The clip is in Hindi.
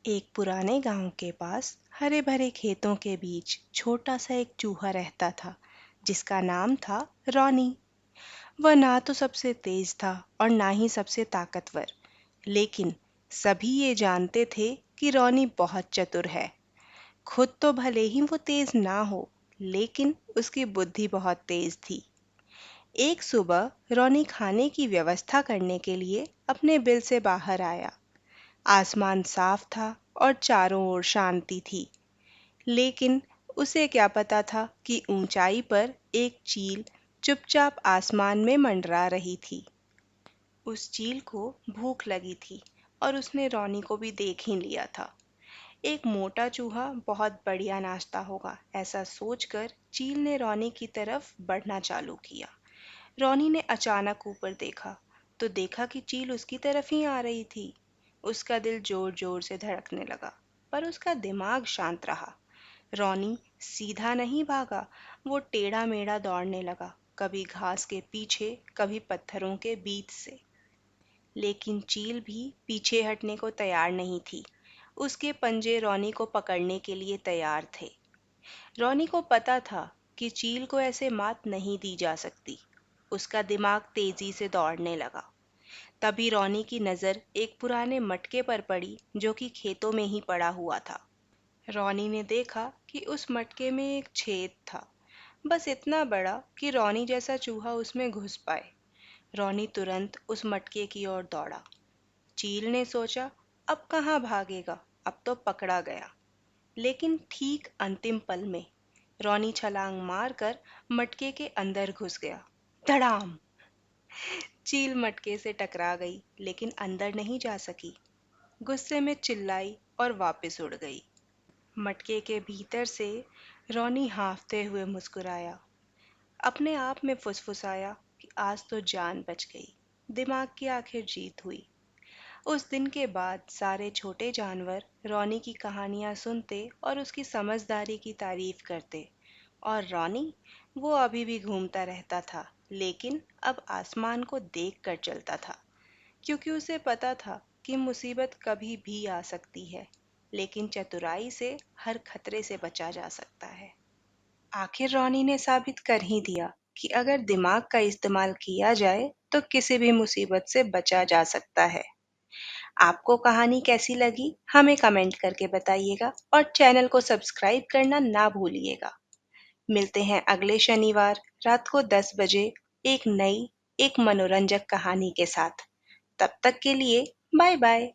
एक पुराने गांव के पास हरे भरे खेतों के बीच छोटा सा एक चूहा रहता था जिसका नाम था रॉनी। वह ना तो सबसे तेज था और ना ही सबसे ताकतवर, लेकिन सभी ये जानते थे कि रॉनी बहुत चतुर है। खुद तो भले ही वो तेज ना हो, लेकिन उसकी बुद्धि बहुत तेज थी। एक सुबह रॉनी खाने की व्यवस्था करने के लिए अपने बिल से बाहर आया। आसमान साफ था और चारों ओर शांति थी, लेकिन उसे क्या पता था कि ऊंचाई पर एक चील चुपचाप आसमान में मंडरा रही थी। उस चील को भूख लगी थी और उसने रॉनी को भी देख ही लिया था। एक मोटा चूहा बहुत बढ़िया नाश्ता होगा, ऐसा सोचकर चील ने रॉनी की तरफ बढ़ना चालू किया। रॉनी ने अचानक ऊपर देखा तो देखा कि चील उसकी तरफ ही आ रही थी। उसका दिल जोर जोर से धड़कने लगा, पर उसका दिमाग शांत रहा। रॉनी सीधा नहीं भागा, वो टेढ़ा मेढ़ा दौड़ने लगा, कभी घास के पीछे, कभी पत्थरों के बीच से। लेकिन चील भी पीछे हटने को तैयार नहीं थी। उसके पंजे रॉनी को पकड़ने के लिए तैयार थे। रॉनी को पता था कि चील को ऐसे मात नहीं दी जा सकती। उसका दिमाग तेजी से दौड़ने लगा। तभी रॉनी की नज़र एक पुराने मटके पर पड़ी जो कि खेतों में ही पड़ा हुआ था। रॉनी ने देखा कि उस मटके में एक छेद था, बस इतना बड़ा कि रॉनी जैसा चूहा उसमें घुस पाए। रॉनी तुरंत उस मटके की ओर दौड़ा। चील ने सोचा, अब कहाँ भागेगा, अब तो पकड़ा गया। लेकिन ठीक अंतिम पल में रॉनी छलांग मारकर मटके के अंदर घुस गया। धड़ाम! चील मटके से टकरा गई, लेकिन अंदर नहीं जा सकी। गुस्से में चिल्लाई और वापस उड़ गई। मटके के भीतर से रॉनी हांफते हुए मुस्कुराया। अपने आप में फुसफुसाया कि आज तो जान बच गई। दिमाग की आखिर जीत हुई। उस दिन के बाद सारे छोटे जानवर रॉनी की कहानियां सुनते और उसकी समझदारी की तारीफ करते। और रॉनी, वो अभी भी घूमता रहता था, लेकिन अब आसमान को देख कर चलता था, क्योंकि उसे पता था कि मुसीबत कभी भी आ सकती है, लेकिन चतुराई से हर खतरे से बचा जा सकता है। आखिर रॉनी ने साबित कर ही दिया कि अगर दिमाग का इस्तेमाल किया जाए तो किसी भी मुसीबत से बचा जा सकता है। आपको कहानी कैसी लगी हमें कमेंट करके बताइएगा और चैनल को सब्सक्राइब करना ना भूलिएगा। मिलते हैं अगले शनिवार रात को 10 बजे एक नई, एक मनोरंजक कहानी के साथ। तब तक के लिए बाय बाय।